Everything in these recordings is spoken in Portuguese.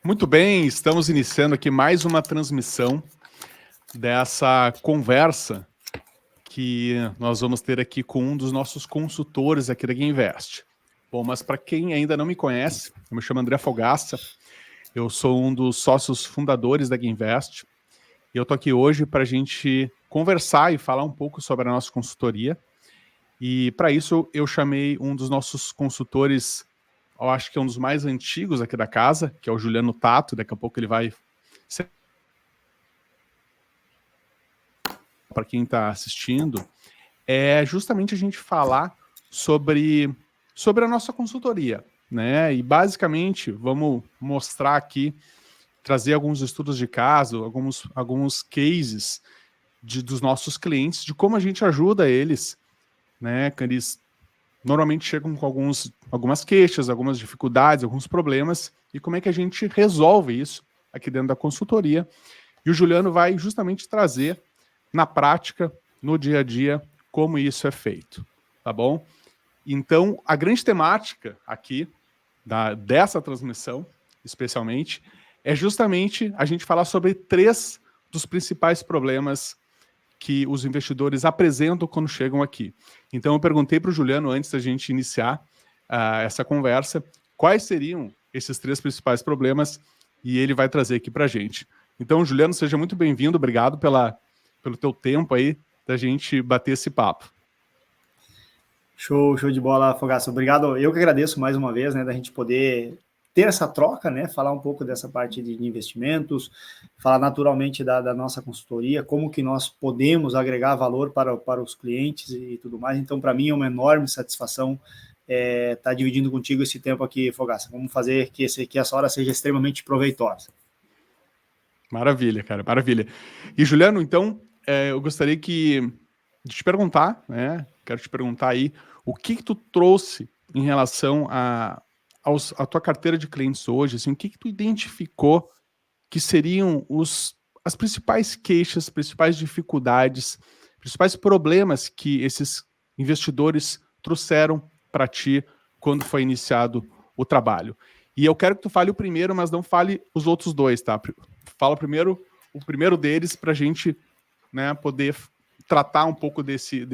Muito bem, estamos iniciando aqui mais uma transmissão dessa conversa que nós vamos ter aqui com um dos nossos consultores aqui da Guinvest. Bom, mas para quem ainda não me conhece, eu me chamo André Fogaça, eu sou um dos sócios fundadores da Guinvest e eu estou aqui hoje para a gente conversar e falar um pouco sobre a nossa consultoria. E para isso eu chamei um dos nossos consultores, eu acho que é um dos mais antigos aqui da casa, que é o Juliano Tato. Daqui a pouco ele vai... Para quem está assistindo, é justamente a gente falar sobre a nossa consultoria, né? E basicamente vamos mostrar aqui, trazer alguns estudos de caso, alguns cases dos nossos clientes, de como a gente ajuda eles, né? Que eles normalmente chegam com algumas queixas, algumas dificuldades, alguns problemas, e como é que a gente resolve isso aqui dentro da consultoria. E o Juliano vai justamente trazer na prática, no dia a dia, como isso é feito, tá bom? Então, a grande temática aqui dessa transmissão, especialmente, é justamente a gente falar sobre 3 dos principais problemas que os investidores apresentam quando chegam aqui. Então, eu perguntei para o Juliano, antes da gente iniciar essa conversa, quais seriam esses 3 principais problemas, e ele vai trazer aqui para a gente. Então, Juliano, seja muito bem-vindo, obrigado pelo teu tempo aí, da gente bater esse papo. Show de bola, Fogaça. Obrigado. Eu que agradeço mais uma vez, né, da gente poder ter essa troca, né, falar um pouco dessa parte de investimentos, falar naturalmente da nossa consultoria, como que nós podemos agregar valor para os clientes e tudo mais. Então, para mim é uma enorme satisfação estar dividindo contigo esse tempo aqui, Fogaça. Vamos fazer que essa hora seja extremamente proveitosa. Maravilha, cara, maravilha. E, Juliano, então, eu gostaria de te perguntar, né, quero te perguntar aí, o que tu trouxe em relação à tua carteira de clientes hoje, assim, o que tu identificou que seriam as principais queixas, principais dificuldades, principais problemas que esses investidores trouxeram para ti quando foi iniciado o trabalho. E eu quero que tu fale o primeiro, mas não fale os outros 2, tá? Fala primeiro o primeiro deles para a gente, né, poder tratar um pouco desse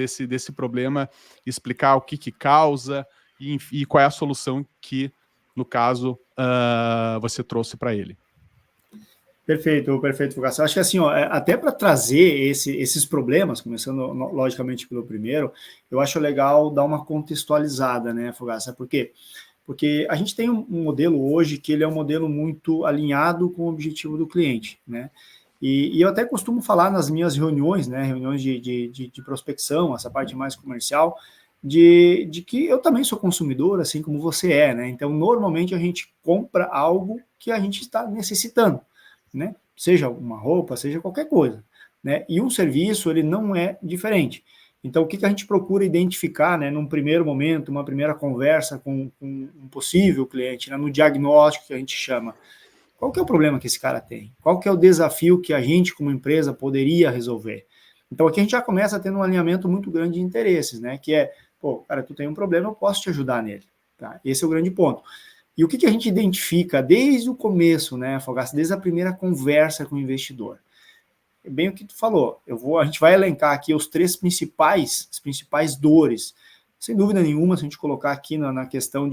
problema, explicar o que causa e qual é a solução que, no caso, você trouxe para ele. Perfeito, Fogaça. Acho que assim, ó, até para trazer esses problemas, começando logicamente pelo primeiro, eu acho legal dar uma contextualizada, né, Fogaça? Por quê? Porque a gente tem um modelo hoje que ele é um modelo muito alinhado com o objetivo do cliente, né? E eu até costumo falar nas minhas reuniões, né, reuniões de prospecção, essa parte mais comercial, de que eu também sou consumidor, assim como você é, né? Então, normalmente a gente compra algo que a gente está necessitando, né? Seja uma roupa, seja qualquer coisa, né? E um serviço, ele não é diferente. Então, o que a gente procura identificar, né, num primeiro momento, uma primeira conversa com um possível cliente, né, no diagnóstico que a gente chama? Qual que é o problema que esse cara tem? Qual que é o desafio que a gente, como empresa, poderia resolver? Então, aqui a gente já começa tendo um alinhamento muito grande de interesses, né? Que é, pô, cara, tu tem um problema, eu posso te ajudar nele. Tá? Esse é o grande ponto. E o que a gente identifica desde o começo, né, Fogaça, desde a primeira conversa com o investidor? É bem o que tu falou. A gente vai elencar aqui as principais dores. Sem dúvida nenhuma, se a gente colocar aqui na questão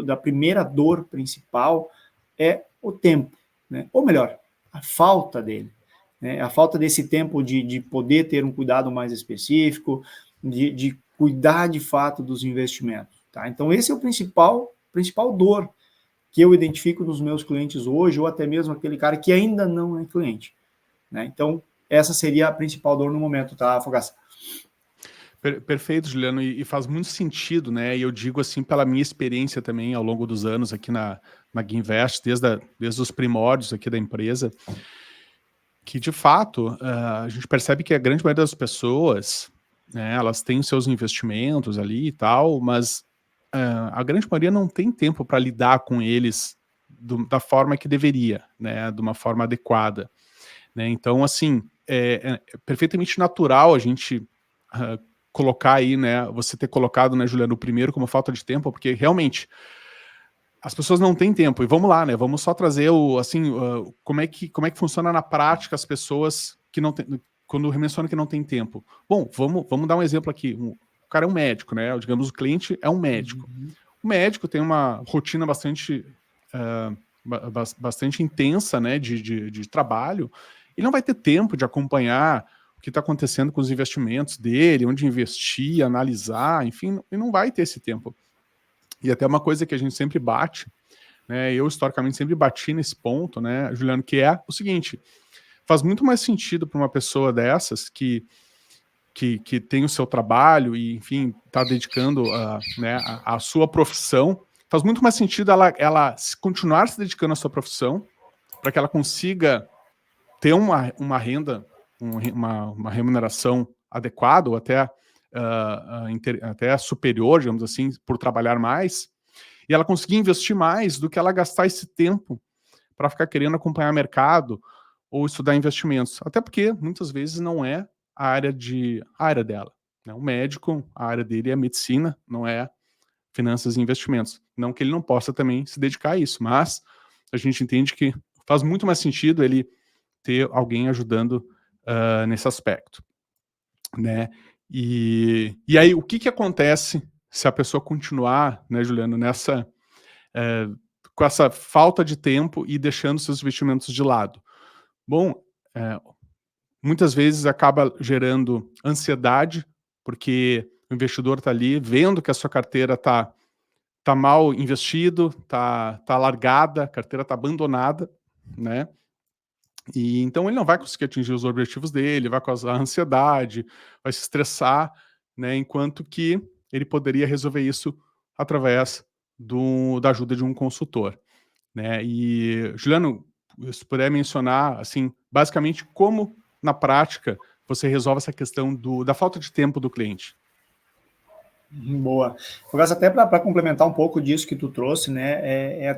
da primeira dor principal, é o tempo, né? Ou melhor, a falta dele, né? A falta desse tempo de poder ter um cuidado mais específico, de cuidar de fato dos investimentos, tá? Então, esse é o principal dor que eu identifico nos meus clientes hoje, ou até mesmo aquele cara que ainda não é cliente, né? Então, essa seria a principal dor no momento, tá, Fogaça? Perfeito, Juliano, e faz muito sentido, né? E eu digo assim, pela minha experiência também ao longo dos anos aqui na Guinvest, desde os primórdios aqui da empresa, que de fato a gente percebe que a grande maioria das pessoas, né, elas têm seus investimentos ali e tal, mas a grande maioria não tem tempo para lidar com eles da forma que deveria, né? De uma forma adequada, né? Então, assim, é perfeitamente natural a gente colocar aí, né, você ter colocado, né, Juliano, o primeiro como falta de tempo, porque realmente as pessoas não têm tempo. E vamos lá, né? Vamos só trazer como é que funciona na prática as pessoas que não têm, quando mencionam que não tem tempo. Bom, vamos dar um exemplo aqui. O cara é um médico, né? Digamos, o cliente é um médico. O médico tem uma rotina bastante intensa, né, de trabalho. Ele não vai ter tempo de acompanhar o que está acontecendo com os investimentos dele, onde investir, analisar, enfim, ele não vai ter esse tempo. E até uma coisa que a gente sempre bate, né, eu historicamente sempre bati nesse ponto, né, Juliano, que é o seguinte: faz muito mais sentido para uma pessoa dessas que tem o seu trabalho e, enfim, está dedicando a sua profissão, faz muito mais sentido ela continuar se dedicando à sua profissão para que ela consiga ter uma renda, uma remuneração adequada ou até superior, digamos assim, por trabalhar mais, e ela conseguir investir mais do que ela gastar esse tempo para ficar querendo acompanhar mercado ou estudar investimentos. Até porque, muitas vezes, não é a área dela. Né? O médico, a área dele é medicina, não é finanças e investimentos. Não que ele não possa também se dedicar a isso, mas a gente entende que faz muito mais sentido ele ter alguém ajudando nesse aspecto. Né? E aí, o que acontece se a pessoa continuar, né, Juliano, com essa falta de tempo e deixando seus investimentos de lado? Bom, muitas vezes acaba gerando ansiedade, porque o investidor está ali vendo que a sua carteira está mal investido, está largada, a carteira está abandonada, né? E então ele não vai conseguir atingir os objetivos dele, vai causar ansiedade, vai se estressar, né? Enquanto que ele poderia resolver isso através da ajuda de um consultor, né? E, Juliano, se puder mencionar, assim, basicamente como na prática você resolve essa questão da falta de tempo do cliente. Boa. Até para complementar um pouco disso que tu trouxe, né,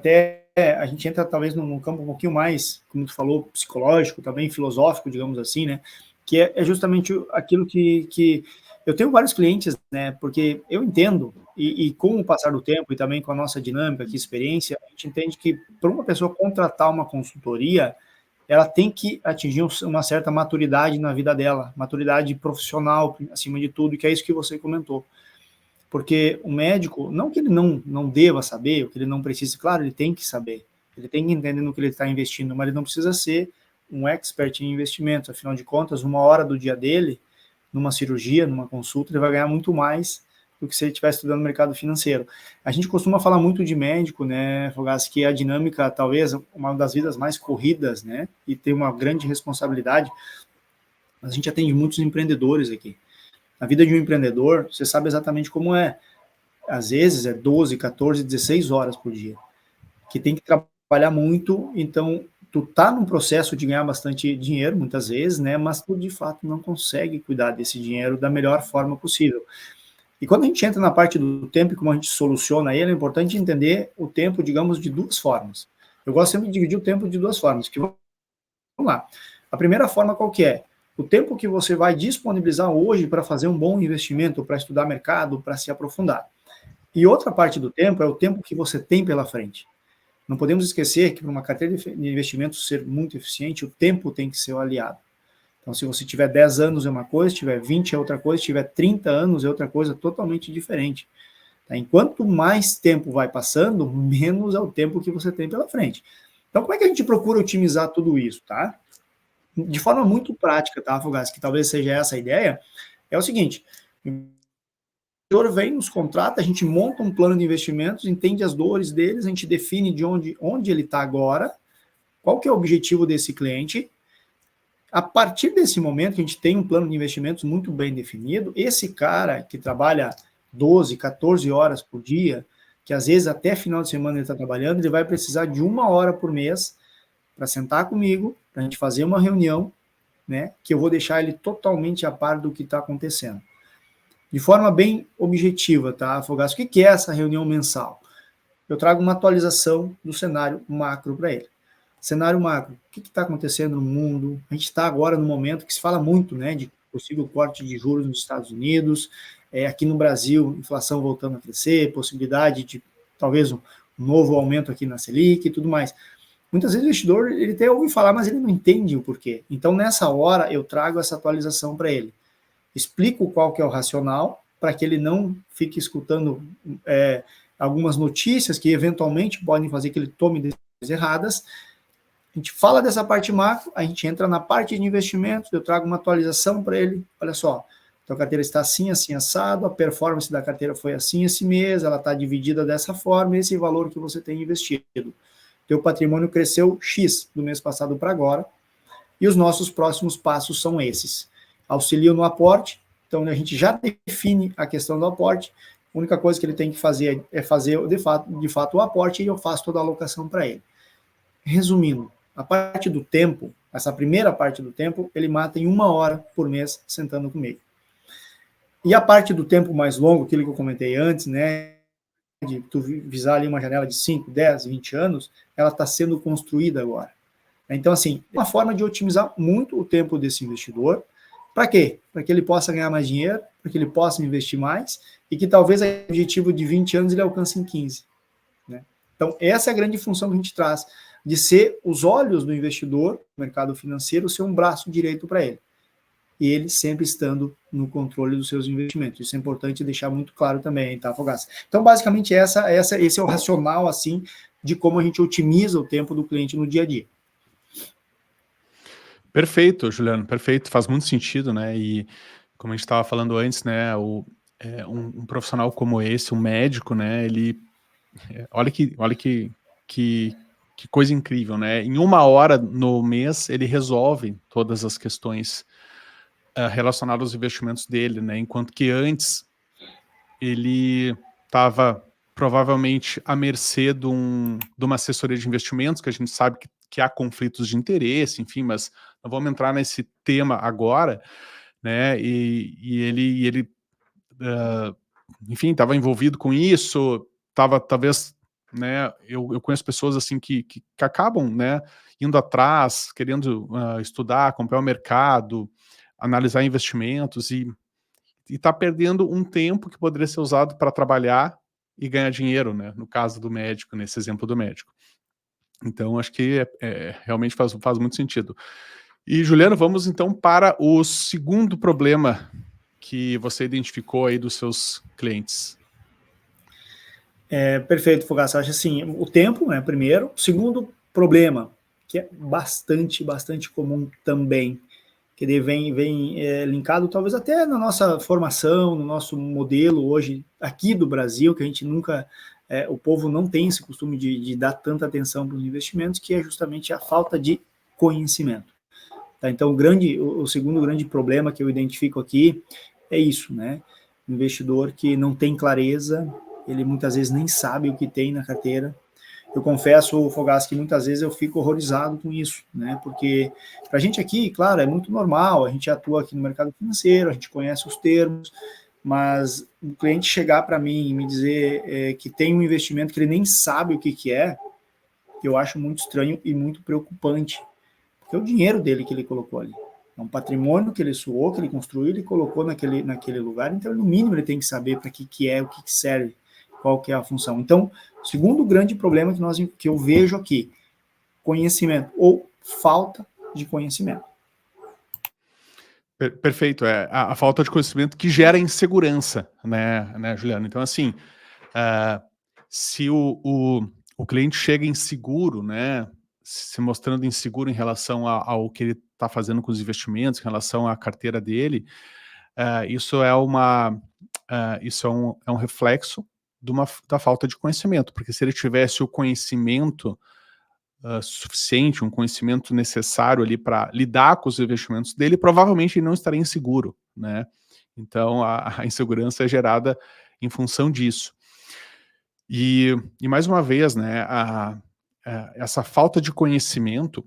a gente entra talvez num campo um pouquinho mais, como tu falou, psicológico, também filosófico, digamos assim, né, que é justamente aquilo que eu tenho vários clientes, né, porque eu entendo, e com o passar do tempo e também com a nossa dinâmica aqui, experiência, a gente entende que para uma pessoa contratar uma consultoria, ela tem que atingir uma certa maturidade na vida dela, maturidade profissional, acima de tudo, que é isso que você comentou. Porque o médico, não que ele não deva saber, o que ele não precisa, claro, ele tem que saber, ele tem que entender no que ele está investindo, mas ele não precisa ser um expert em investimentos, afinal de contas, 1 hora do dia dele, numa cirurgia, numa consulta, ele vai ganhar muito mais do que se ele estivesse estudando mercado financeiro. A gente costuma falar muito de médico, né, Fogassi, que a dinâmica, talvez, uma das vidas mais corridas, né, e tem uma grande responsabilidade, mas a gente atende muitos empreendedores aqui. A vida de um empreendedor, você sabe exatamente como é. Às vezes é 12, 14, 16 horas por dia. Que tem que trabalhar muito, então tu tá num processo de ganhar bastante dinheiro, muitas vezes, né? Mas tu, de fato, não consegue cuidar desse dinheiro da melhor forma possível. E quando a gente entra na parte do tempo e como a gente soluciona ele, é importante entender o tempo, digamos, de 2 formas. Eu gosto sempre de dividir o tempo de 2 formas. Vamos lá. A primeira forma qual que é? O tempo que você vai disponibilizar hoje para fazer um bom investimento, para estudar mercado, para se aprofundar. E outra parte do tempo é o tempo que você tem pela frente. Não podemos esquecer que para uma carteira de investimentos ser muito eficiente, o tempo tem que ser o aliado. Então, se você tiver 10 anos é uma coisa, se tiver 20 é outra coisa, se tiver 30 anos é outra coisa totalmente diferente. Tá? Enquanto mais tempo vai passando, menos é o tempo que você tem pela frente. Então, como é que a gente procura otimizar tudo isso, tá? De forma muito prática, tá, Fogassi, que talvez seja essa a ideia, é o seguinte: o investidor vem, nos contrata, a gente monta um plano de investimentos, entende as dores deles, a gente define de onde ele está agora, qual que é o objetivo desse cliente. A partir desse momento, que a gente tem um plano de investimentos muito bem definido, esse cara que trabalha 12, 14 horas por dia, que às vezes até final de semana ele está trabalhando, ele vai precisar de 1 hora por mês para sentar comigo, para a gente fazer uma reunião, né, que eu vou deixar ele totalmente a par do que está acontecendo. De forma bem objetiva, tá, Fogassi? O que é essa reunião mensal? Eu trago uma atualização do cenário macro para ele. Cenário macro, o que está acontecendo no mundo? A gente está agora no momento que se fala muito, né, de possível corte de juros nos Estados Unidos, aqui no Brasil, inflação voltando a crescer, possibilidade de talvez novo aumento aqui na Selic e tudo mais. Muitas vezes o investidor, ele até ouve falar, mas ele não entende o porquê. Então, nessa hora, eu trago essa atualização para ele. Explico qual que é o racional, para que ele não fique escutando algumas notícias que eventualmente podem fazer que ele tome decisões erradas. A gente fala dessa parte macro, a gente entra na parte de investimentos, eu trago uma atualização para ele. Olha só, a carteira está assim, assim, assado, a performance da carteira foi assim esse mês, ela está dividida dessa forma, esse valor que você tem investido. Teu patrimônio cresceu X do mês passado para agora, e os nossos próximos passos são esses. Auxilio no aporte, então a gente já define a questão do aporte, a única coisa que ele tem que fazer é fazer de fato o aporte, e eu faço toda a alocação para ele. Resumindo, a parte do tempo, essa primeira parte do tempo, ele mata em 1 hora por mês sentando comigo. E a parte do tempo mais longo, aquilo que eu comentei antes, né, de tu visar ali uma janela de 5, 10, 20 anos, ela está sendo construída agora. Então, assim, é uma forma de otimizar muito o tempo desse investidor. Para quê? Para que ele possa ganhar mais dinheiro, para que ele possa investir mais, e que talvez o objetivo de 20 anos ele alcance em 15. Né? Então, essa é a grande função que a gente traz, de ser os olhos do investidor, no mercado financeiro, ser um braço direito para ele. E ele sempre estando no controle dos seus investimentos. Isso é importante deixar muito claro também, tá, Fogaça? Então, basicamente, esse é o racional, assim, de como a gente otimiza o tempo do cliente no dia a dia. Perfeito, Juliano, perfeito, faz muito sentido, né, e como a gente estava falando antes, né, um profissional como esse, um médico, né, ele, olha que coisa incrível, né, em 1 hora no mês ele resolve todas as questões relacionado aos investimentos dele, né? Enquanto que antes ele estava provavelmente à mercê de uma assessoria de investimentos, que a gente sabe que há conflitos de interesse, enfim, mas não vamos entrar nesse tema agora, né? E ele enfim, estava envolvido com isso, estava talvez, né? Eu conheço pessoas assim que acabam, né? Indo atrás, querendo estudar, acompanhar o mercado, analisar investimentos e está perdendo um tempo que poderia ser usado para trabalhar e ganhar dinheiro, né? No caso do médico, nesse exemplo do médico. Então, acho que realmente faz muito sentido. E, Juliano, vamos então para o segundo problema que você identificou aí dos seus clientes. Perfeito, Fogaça. Acho assim, o tempo, né, primeiro. Segundo problema, que é bastante comum também, que ele vem linkado talvez até na nossa formação, no nosso modelo hoje aqui do Brasil, que a gente nunca, o povo não tem esse costume de dar tanta atenção para os investimentos, que é justamente a falta de conhecimento. Tá? Então, o segundo grande problema que eu identifico aqui é isso, né? O investidor que não tem clareza, ele muitas vezes nem sabe o que tem na carteira. Eu confesso, Fogaça, que muitas vezes eu fico horrorizado com isso, né? Porque para a gente aqui, claro, é muito normal, a gente atua aqui no mercado financeiro, a gente conhece os termos, mas o cliente chegar para mim e me dizer que tem um investimento que ele nem sabe o que é, eu acho muito estranho e muito preocupante, porque é o dinheiro dele que ele colocou ali. É um patrimônio que ele suou, que ele construiu, ele colocou naquele lugar, então no mínimo ele tem que saber para que é, o que serve, qual que é a função. Então, o segundo grande problema que eu vejo aqui, conhecimento ou falta de conhecimento. Perfeito, a falta de conhecimento que gera insegurança, né, Juliano? Então, assim, se o cliente chega inseguro, né, se mostrando inseguro em relação ao que ele está fazendo com os investimentos, em relação à carteira dele, isso é um reflexo da falta de conhecimento, porque se ele tivesse o conhecimento suficiente, um conhecimento necessário ali para lidar com os investimentos dele, provavelmente ele não estaria inseguro, né? Então a insegurança é gerada em função disso. E mais uma vez, né, essa falta de conhecimento,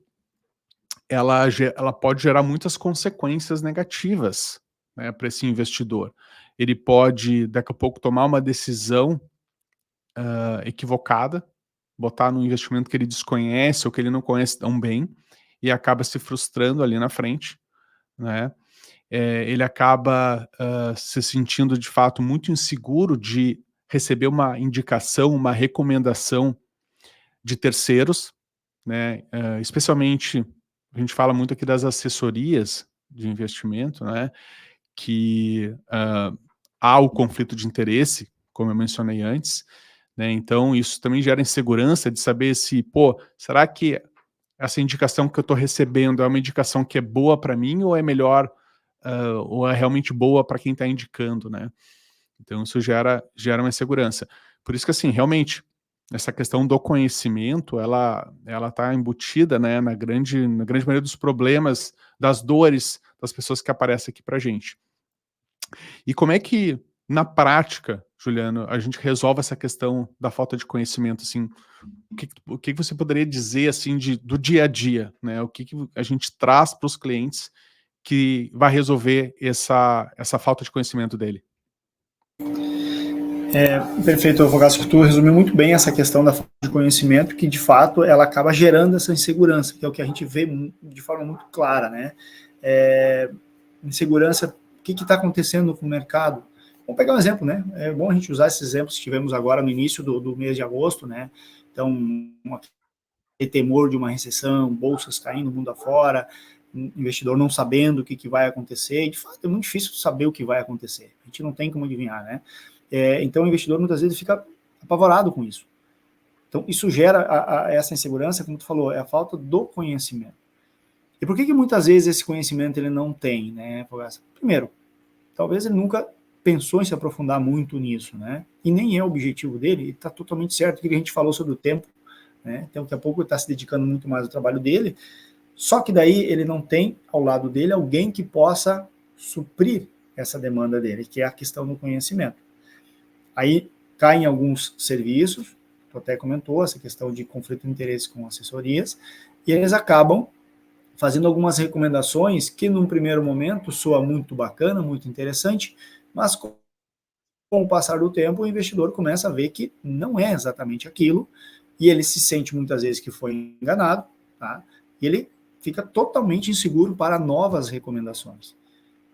ela pode gerar muitas consequências negativas, né, para esse investidor. Ele pode, daqui a pouco, tomar uma decisão equivocada, botar num investimento que ele desconhece ou que ele não conhece tão bem, e acaba se frustrando ali na frente, né? Ele acaba se sentindo, de fato, muito inseguro de receber uma indicação, uma recomendação de terceiros, né? Especialmente, a gente fala muito aqui das assessorias de investimento, né? Que há o conflito de interesse, como eu mencionei antes, né? Então isso também gera insegurança de saber se, pô, será que essa indicação que eu estou recebendo é uma indicação que é boa para mim ou é melhor, ou é realmente boa para quem está indicando, né? Então isso gera uma insegurança. Por isso que, assim, realmente, essa questão do conhecimento, ela está embutida, né, na grande maioria dos problemas, das dores das pessoas que aparecem aqui para a gente. E como é que, na prática, Juliano, a gente resolve essa questão da falta de conhecimento, assim, o que você poderia dizer, assim, do dia a dia, né? O que a gente traz para os clientes que vai resolver essa falta de conhecimento dele? Perfeito, Fogaço, que tu resumiu muito bem essa questão da falta de conhecimento, que de fato ela acaba gerando essa insegurança, que é o que a gente vê de forma muito clara, né? Insegurança, o que está acontecendo com o mercado? Vamos pegar um exemplo, né? É bom a gente usar esses exemplos que tivemos agora no início do mês de agosto, né? Então, temor de uma recessão, bolsas caindo mundo afora, investidor não sabendo o que vai acontecer, e de fato é muito difícil saber o que vai acontecer, a gente não tem como adivinhar, né? Então o investidor muitas vezes fica apavorado com isso. Então isso gera essa insegurança, como tu falou, é a falta do conhecimento. E por que muitas vezes esse conhecimento ele não tem, né? Primeiro, talvez ele nunca pensou em se aprofundar muito nisso, né? E nem é o objetivo dele, e está totalmente certo o que a gente falou sobre o tempo, né? Então daqui a pouco ele está se dedicando muito mais ao trabalho dele, só que daí ele não tem ao lado dele alguém que possa suprir essa demanda dele, que é a questão do conhecimento. Aí caem alguns serviços, tu até comentou, essa questão de conflito de interesse com assessorias, e eles acabam fazendo algumas recomendações que, num primeiro momento, soa muito bacana, muito interessante, mas com o passar do tempo, o investidor começa a ver que não é exatamente aquilo, e ele se sente muitas vezes que foi enganado, tá? E ele fica totalmente inseguro para novas recomendações.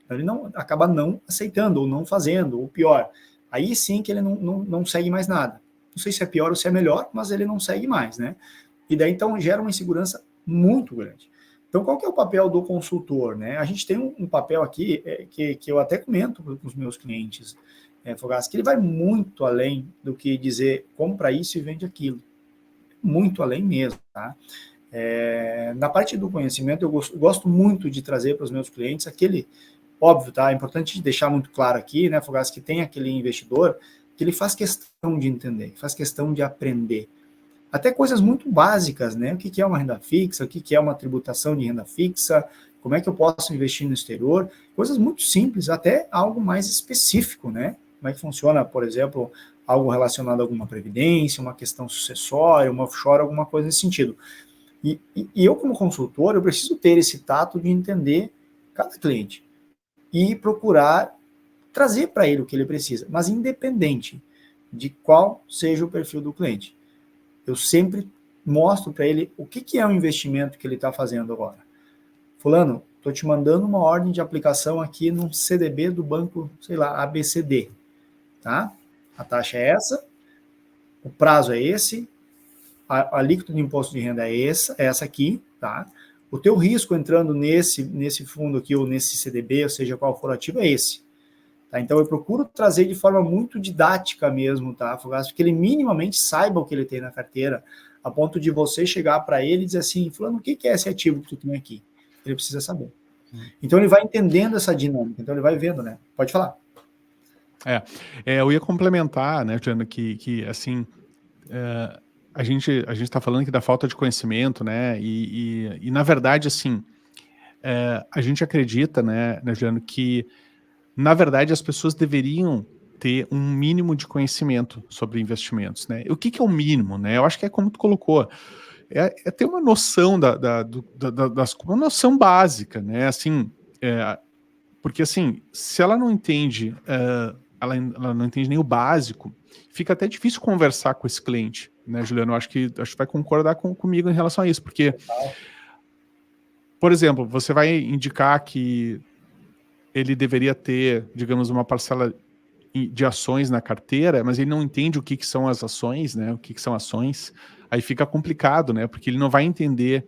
Então, ele acaba não aceitando, ou não fazendo, ou pior, aí sim que ele não segue mais nada. Não sei se é pior ou se é melhor, mas ele não segue mais, né? E daí, então, gera uma insegurança muito grande. Então, qual que é o papel do consultor, né? A gente tem um papel aqui que eu até comento com os meus clientes, Fogaça, que ele vai muito além do que dizer compra isso e vende aquilo. Muito além mesmo, tá? Na parte do conhecimento, eu gosto muito de trazer para os meus clientes aquele... Óbvio, tá? É importante deixar muito claro aqui, né, Fogaça, que tem aquele investidor que ele faz questão de entender, que faz questão de aprender. Até coisas muito básicas, né? O que é uma renda fixa, o que é uma tributação de renda fixa, como é que eu posso investir no exterior, coisas muito simples, até algo mais específico, né? Como é que funciona, por exemplo, algo relacionado a alguma previdência, uma questão sucessória, uma offshore, alguma coisa nesse sentido. E eu, como consultor, eu preciso ter esse tato de entender cada cliente e procurar trazer para ele o que ele precisa, mas independente de qual seja o perfil do cliente. Eu sempre mostro para ele o que é o investimento que ele está fazendo agora. Fulano, estou te mandando uma ordem de aplicação aqui no CDB do banco, sei lá, ABCD. Tá? A taxa é essa, o prazo é esse, a alíquota de imposto de renda é essa aqui, tá? O teu risco entrando nesse fundo aqui, ou nesse CDB, ou seja, qual for o ativo, é esse. Tá? Então, eu procuro trazer de forma muito didática mesmo, tá, Fogaça? Que ele minimamente saiba o que ele tem na carteira, a ponto de você chegar para ele e dizer assim, fulano, o que é esse ativo que tu tem aqui? Ele precisa saber. Então, ele vai entendendo essa dinâmica, então ele vai vendo, né? Pode falar. Eu ia complementar, né, Juliano, que assim... A gente está falando aqui da falta de conhecimento, né? E na verdade, assim, a gente acredita, né, Juliano, que na verdade as pessoas deveriam ter um mínimo de conhecimento sobre investimentos, né? O que é o mínimo, né? Eu acho que é como tu colocou, é ter uma noção uma noção básica, né? Assim, porque assim, se ela não entende, ela não entende nem o básico, fica até difícil conversar com esse cliente, né, Juliano? Acho que vai concordar comigo em relação a isso, porque, por exemplo, você vai indicar que ele deveria ter, digamos, uma parcela de ações na carteira, mas ele não entende o que são as ações, né? O que são ações, aí fica complicado, né? Porque ele não vai entender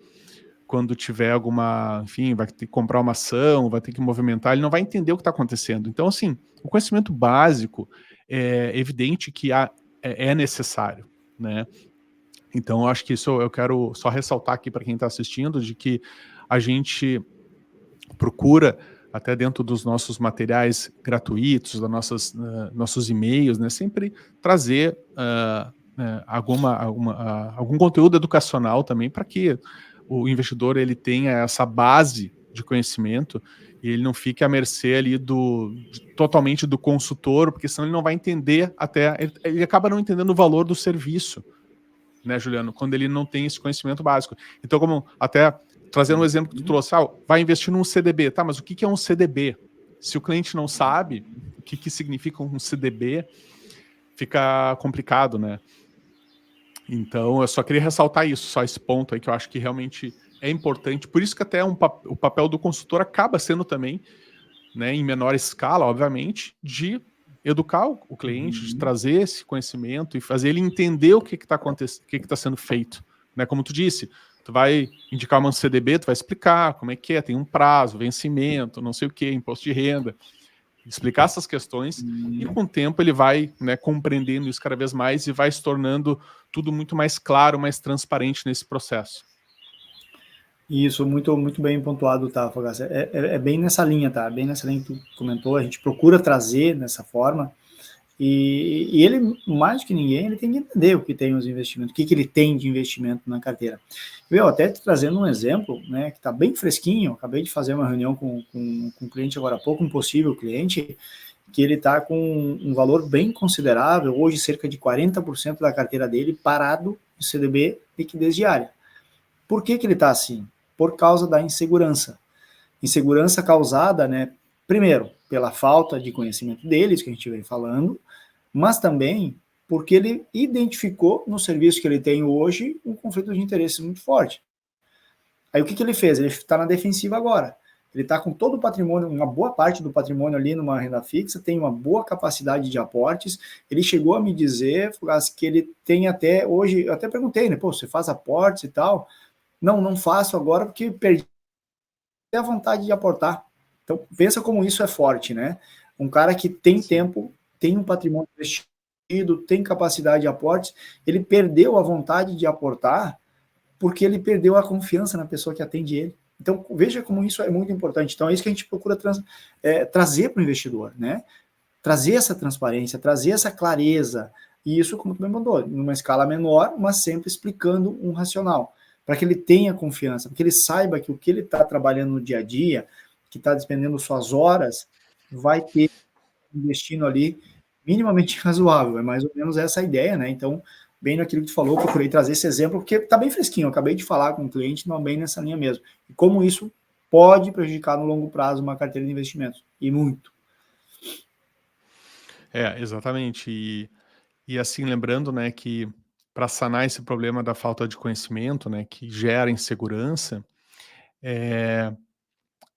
quando tiver alguma, enfim, vai ter que comprar uma ação, vai ter que movimentar, ele não vai entender o que está acontecendo. Então, assim, o conhecimento básico é evidente que é necessário, né? Então, eu acho que isso eu quero só ressaltar aqui para quem está assistindo, de que a gente procura, até dentro dos nossos materiais gratuitos, das nossos e-mails, né, sempre trazer algum conteúdo educacional também para que o investidor ele tenha essa base de conhecimento e ele não fique à mercê ali totalmente do consultor, porque senão ele não vai entender ele acaba não entendendo o valor do serviço, né, Juliano, quando ele não tem esse conhecimento básico. Então, como até trazendo um exemplo que tu trouxe, vai investir num CDB, tá, mas o que é um CDB? Se o cliente não sabe o que significa um CDB, fica complicado, né? Então, eu só queria ressaltar isso, só esse ponto aí que eu acho que realmente é importante. Por isso que até o papel do consultor acaba sendo também, né, em menor escala, obviamente, de educar o cliente, de trazer esse conhecimento e fazer ele entender o que está acontecendo, o que está sendo feito, né? Como tu disse, tu vai indicar uma CDB, tu vai explicar como é que é, tem um prazo, vencimento, não sei o que, imposto de renda, explicar essas questões e com o tempo ele vai, né, compreendendo isso cada vez mais e vai se tornando tudo muito mais claro, mais transparente nesse processo. Isso, muito, muito bem pontuado, tá, Fogaça? É bem nessa linha, tá? Bem nessa linha que tu comentou, a gente procura trazer dessa forma, e ele, mais do que ninguém, ele tem que entender o que tem os investimentos, o que ele tem de investimento na carteira. Eu até trazendo um exemplo, né, que está bem fresquinho, acabei de fazer uma reunião com um cliente agora há pouco, um possível cliente, que ele está com um valor bem considerável, hoje cerca de 40% da carteira dele parado em CDB liquidez diária. Por que ele está assim? Por causa da insegurança. Insegurança causada, né, primeiro, pela falta de conhecimento deles, que a gente vem falando, mas também porque ele identificou no serviço que ele tem hoje um conflito de interesses muito forte. Aí o que ele fez? Ele está na defensiva agora. Ele está com todo o patrimônio, uma boa parte do patrimônio ali numa renda fixa, tem uma boa capacidade de aportes. Ele chegou a me dizer, que ele tem até hoje, eu até perguntei, né, pô, você faz aportes e tal? Não faço agora porque perdi a vontade de aportar. Então, pensa como isso é forte, né? Um cara que tem tempo, tem um patrimônio investido, tem capacidade de aportes, ele perdeu a vontade de aportar porque ele perdeu a confiança na pessoa que atende ele. Então, veja como isso é muito importante. Então, é isso que a gente procura trazer para o investidor, né? Trazer essa transparência, trazer essa clareza. E isso, como tu me mandou, numa escala menor, mas sempre explicando um racional, para que ele tenha confiança, para que ele saiba que o que ele está trabalhando no dia a dia, que está despendendo suas horas, vai ter um destino ali minimamente razoável. É mais ou menos essa a ideia, né? Então, bem naquilo que tu falou, procurei trazer esse exemplo, porque está bem fresquinho. Eu acabei de falar com o cliente, não bem nessa linha mesmo. E como isso pode prejudicar no longo prazo uma carteira de investimentos. E muito. Exatamente. E assim, lembrando, né, que para sanar esse problema da falta de conhecimento, né, que gera insegurança, é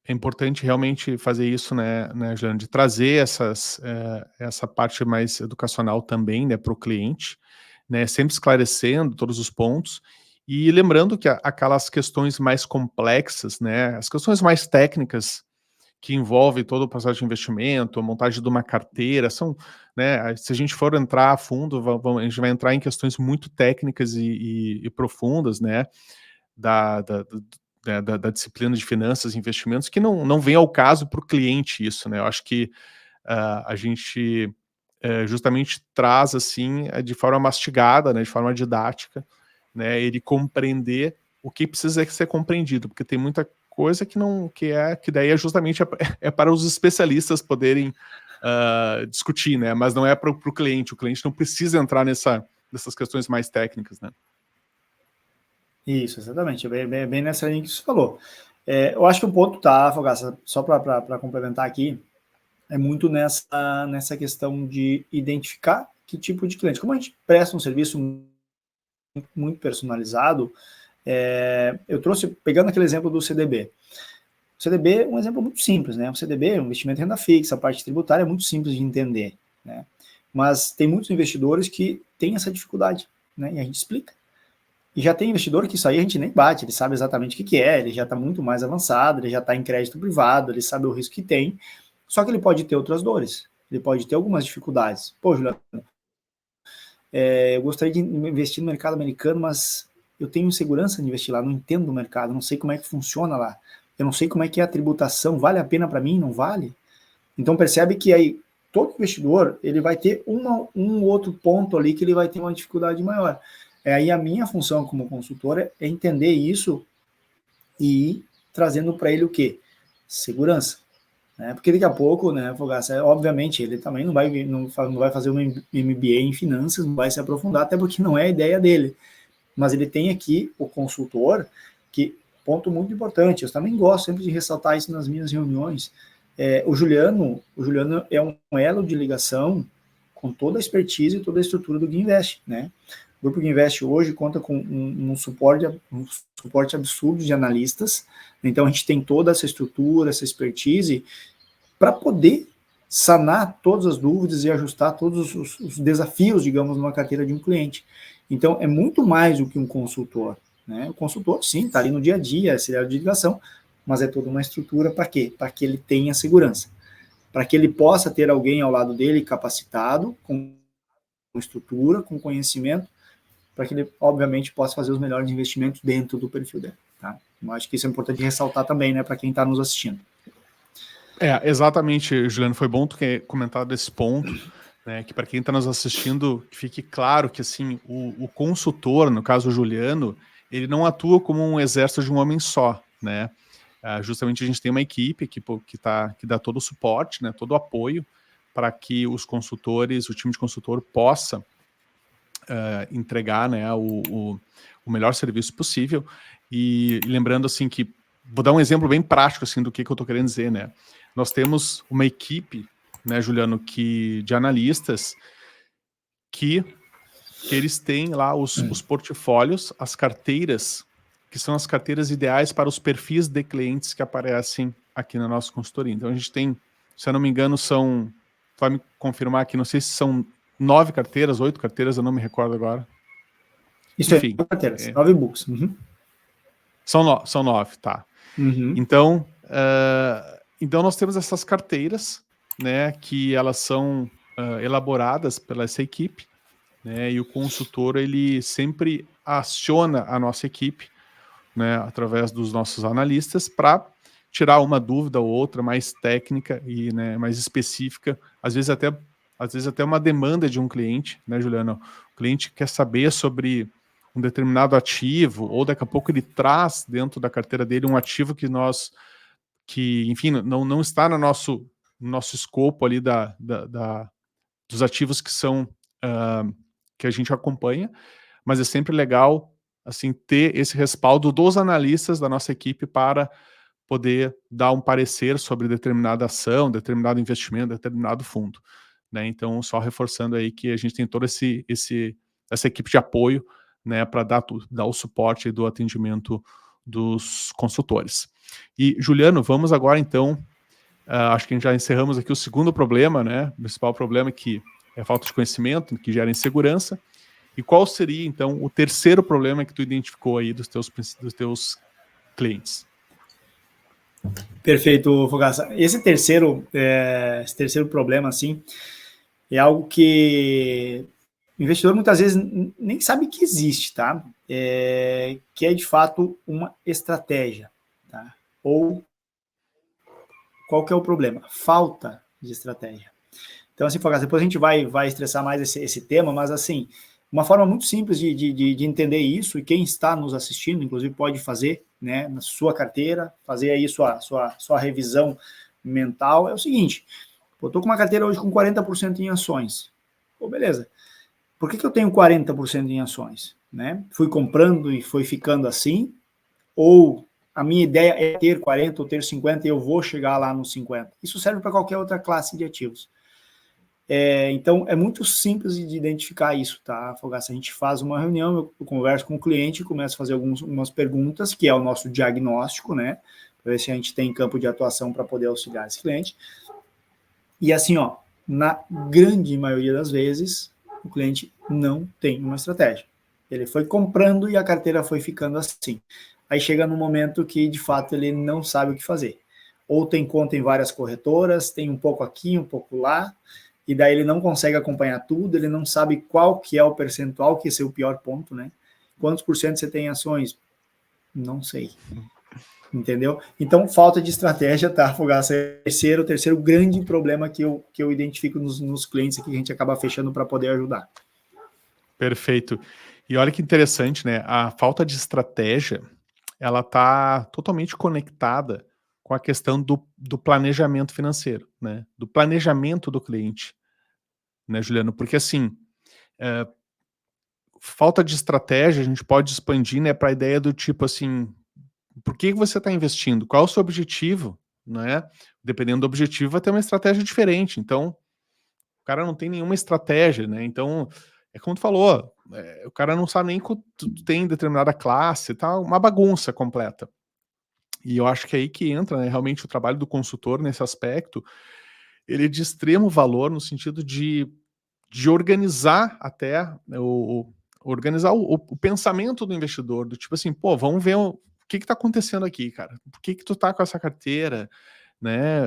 importante realmente fazer isso, né, Juliano, de trazer essa parte mais educacional também, né, para o cliente, né, sempre esclarecendo todos os pontos e lembrando que aquelas questões mais complexas, né, as questões mais técnicas que envolvem todo o processo de investimento, a montagem de uma carteira, são, né, se a gente for entrar a fundo, a gente vai entrar em questões muito técnicas e profundas, né, da disciplina de finanças e investimentos, que não vem ao caso para o cliente isso, né, eu acho que a gente justamente traz, assim, de forma mastigada, né, de forma didática, né, ele compreender o que precisa ser compreendido, porque tem muita coisa que daí é justamente para os especialistas poderem discutir, né, mas não é para o cliente não precisa entrar nessas questões mais técnicas, né. Isso, exatamente, bem nessa linha que você falou. Eu acho que o ponto tá, Fogaça, só para complementar aqui, é muito nessa questão de identificar que tipo de cliente. Como a gente presta um serviço muito personalizado, eu trouxe, pegando aquele exemplo do CDB. O CDB é um exemplo muito simples, né? O CDB é um investimento em renda fixa, a parte tributária é muito simples de entender. né? Mas tem muitos investidores que têm essa dificuldade, né? E a gente explica. E já tem investidor que isso aí a gente nem bate, ele sabe exatamente o que é, ele já está muito mais avançado, ele já está em crédito privado, ele sabe o risco que tem, só que ele pode ter outras dores, ele pode ter algumas dificuldades. Pô, Juliano, eu gostaria de investir no mercado americano, mas eu tenho insegurança de investir lá, não entendo do mercado, não sei como é que funciona lá, eu não sei como é que é a tributação, vale a pena para mim, não vale? Então percebe que aí todo investidor ele vai ter um outro ponto ali que ele vai ter uma dificuldade maior. Aí a minha função como consultora é entender isso e ir trazendo para ele o quê? Segurança. Né? Porque daqui a pouco, né, Fogaça, obviamente, ele também não vai fazer um MBA em finanças, não vai se aprofundar, até porque não é a ideia dele. Mas ele tem aqui o consultor, que, ponto muito importante, eu também gosto sempre de ressaltar isso nas minhas reuniões, o Juliano é um elo de ligação com toda a expertise e toda a estrutura do Guinvest, né? O Grupo Guinvest hoje conta com um suporte absurdo de analistas, então a gente tem toda essa estrutura, essa expertise, para poder sanar todas as dúvidas e ajustar todos os desafios, digamos, numa carteira de um cliente. Então, é muito mais do que um consultor, né? O consultor, sim, está ali no dia a dia, é serial de ligação, mas é toda uma estrutura para quê? Para que ele tenha segurança, para que ele possa ter alguém ao lado dele capacitado, com estrutura, com conhecimento, para que ele, obviamente, possa fazer os melhores investimentos dentro do perfil dele. Tá? Eu acho que isso é importante ressaltar também, né, para quem está nos assistindo. Exatamente, Juliano, foi bom tu ter comentado esse ponto, né, que para quem está nos assistindo, fique claro que assim, o consultor, no caso o Juliano, ele não atua como um exército de um homem só, né? Justamente a gente tem uma equipe que dá todo o suporte, né, todo o apoio para que os consultores, o time de consultor possa entregar, né, o melhor serviço possível. E lembrando assim que, vou dar um exemplo bem prático assim, do que eu estou querendo dizer, né? Nós temos uma equipe, né, Juliano, de analistas que eles têm lá os portfólios, as carteiras, que são as carteiras ideais para os perfis de clientes que aparecem aqui na nossa consultoria. Então a gente tem, se eu não me engano, vai me confirmar aqui, não sei se são 9 carteiras, 8 carteiras, eu não me recordo agora. Isso enfim, 9 carteiras, 9 books. Uhum. São 9, tá. Uhum. Então nós temos essas carteiras, né, que elas são elaboradas pela essa equipe, né, e o consultor ele sempre aciona a nossa equipe, né, através dos nossos analistas para tirar uma dúvida ou outra mais técnica e, né, mais específica, às vezes até uma demanda de um cliente, né, Juliano? O cliente quer saber sobre um determinado ativo, ou daqui a pouco ele traz dentro da carteira dele um ativo que enfim, não está no nosso escopo ali dos ativos que são que a gente acompanha, mas é sempre legal assim ter esse respaldo dos analistas da nossa equipe para poder dar um parecer sobre determinada ação, determinado investimento, determinado fundo, né? Então, só reforçando aí que a gente tem toda essa equipe de apoio, né, para dar o suporte do atendimento dos consultores. E, Juliano, vamos agora então, acho que já encerramos aqui o segundo problema, né? O principal problema que é a falta de conhecimento, que gera insegurança. E qual seria, então, o terceiro problema que tu identificou aí dos teus clientes? Perfeito, Fogaça. Esse terceiro problema, assim, é algo que o investidor muitas vezes nem sabe que existe, tá? Que é, de fato, uma estratégia, tá? Ou qual que é o problema? Falta de estratégia. Então, assim, Fogaça, depois a gente vai estressar mais esse tema, mas, assim, uma forma muito simples de entender isso, e quem está nos assistindo, inclusive, pode fazer, né, na sua carteira, fazer aí sua revisão mental, é o seguinte: eu estou com uma carteira hoje com 40% em ações. Pô, beleza. Por que eu tenho 40% em ações? Né? Fui comprando e foi ficando assim? Ou a minha ideia é ter 40 ou ter 50 e eu vou chegar lá nos 50? Isso serve para qualquer outra classe de ativos. Então, é muito simples de identificar isso, tá, Fogaça? A gente faz uma reunião, eu converso com o cliente, começo a fazer algumas perguntas, que é o nosso diagnóstico, né? Para ver se a gente tem campo de atuação para poder auxiliar esse cliente. E assim, ó, na grande maioria das vezes, o cliente não tem uma estratégia. Ele foi comprando e a carteira foi ficando assim. Aí chega num momento que, de fato, ele não sabe o que fazer. Ou tem conta em várias corretoras, tem um pouco aqui, um pouco lá, e daí ele não consegue acompanhar tudo, ele não sabe qual que é o percentual, que esse é o pior ponto, né? Quantos por cento você tem em ações? Não sei. Entendeu? Então, falta de estratégia, tá, Fogaça? É o terceiro grande problema que eu identifico nos clientes aqui, que a gente acaba fechando para poder ajudar. Perfeito. E olha que interessante, né? A falta de estratégia, ela está totalmente conectada com a questão do planejamento financeiro, né? Do planejamento do cliente, né, Juliano? Porque, assim, falta de estratégia, a gente pode expandir, né, para a ideia do tipo, assim, por que você está investindo? Qual é o seu objetivo, né? Dependendo do objetivo, vai ter uma estratégia diferente. Então, o cara não tem nenhuma estratégia, né? Então, é como tu falou, o cara não sabe nem que tu tem determinada classe, tá uma bagunça completa. E eu acho que é aí que entra, né, realmente o trabalho do consultor nesse aspecto, ele é de extremo valor no sentido de organizar até, né, organizar o pensamento do investidor, do tipo assim, pô, vamos ver o que está acontecendo aqui, cara? Por que tu tá com essa carteira? Né?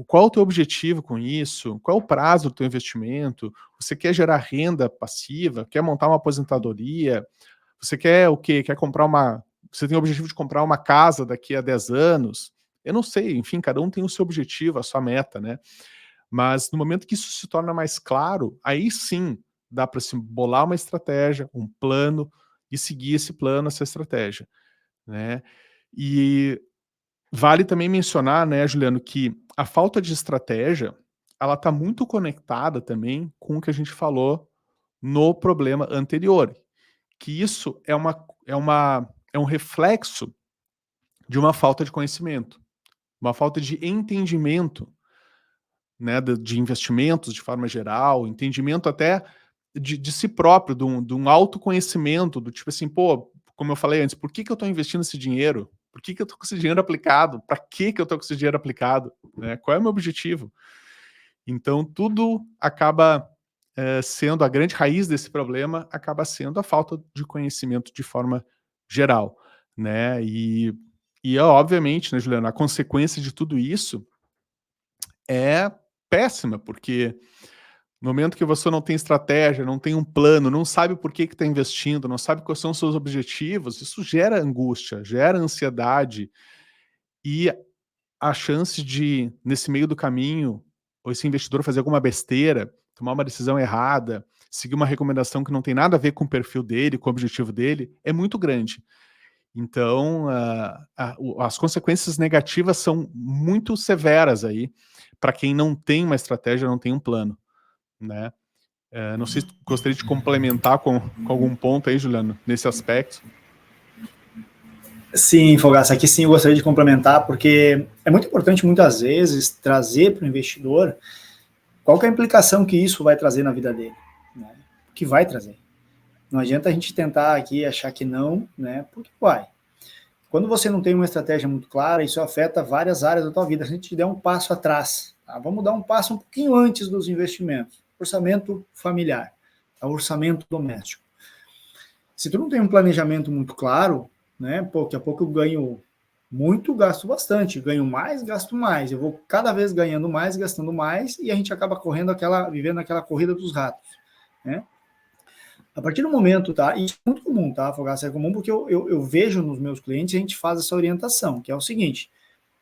Qual é o teu objetivo com isso? Qual é o prazo do teu investimento? Você quer gerar renda passiva? Quer montar uma aposentadoria? Você quer o quê? Quer comprar Você tem o objetivo de comprar uma casa daqui a 10 anos? Eu não sei, enfim, cada um tem o seu objetivo, a sua meta, né? Mas no momento que isso se torna mais claro, aí sim dá para se bolar uma estratégia, um plano e seguir esse plano, essa estratégia, né? E vale também mencionar, né, Juliano, que a falta de estratégia, ela está muito conectada também com o que a gente falou no problema anterior, que isso é um reflexo de uma falta de conhecimento, uma falta de entendimento, né, de investimentos de forma geral, entendimento até de si próprio, de um autoconhecimento, do tipo assim, pô, como eu falei antes, por que eu estou investindo esse dinheiro? Por que eu estou com esse dinheiro aplicado? Para que eu estou com esse dinheiro aplicado? Né? Qual é o meu objetivo? Então, tudo acaba sendo a grande raiz desse problema, acaba sendo a falta de conhecimento de forma geral. Né? E obviamente, né, Juliana, a consequência de tudo isso é péssima, porque no momento que você não tem estratégia, não tem um plano, não sabe por que está investindo, não sabe quais são os seus objetivos, isso gera angústia, gera ansiedade e a chance de, nesse meio do caminho, esse investidor fazer alguma besteira, tomar uma decisão errada, seguir uma recomendação que não tem nada a ver com o perfil dele, com o objetivo dele, é muito grande. Então, as consequências negativas são muito severas aí para quem não tem uma estratégia, não tem um plano, né? Não sei se tu gostaria de complementar com algum ponto aí, Juliano, nesse aspecto. Sim, Fogaça, aqui sim eu gostaria de complementar, porque é muito importante, muitas vezes, trazer para o investidor qual que é a implicação que isso vai trazer na vida dele, né? Que vai trazer. Não adianta a gente tentar aqui achar que não, né? Porque vai. Quando você não tem uma estratégia muito clara, isso afeta várias áreas da tua vida. Se a gente der um passo atrás, tá? Vamos dar um passo um pouquinho antes dos investimentos. Orçamento familiar, tá? Orçamento doméstico. Se tu não tem um planejamento muito claro, né? Pô, daqui a pouco eu ganho muito, gasto bastante. Ganho mais, gasto mais. Eu vou cada vez ganhando mais, gastando mais, e a gente acaba vivendo aquela corrida dos ratos, né? A partir do momento, tá? Isso é muito comum, tá? Fogaça, é comum porque eu vejo nos meus clientes, a gente faz essa orientação, que é o seguinte: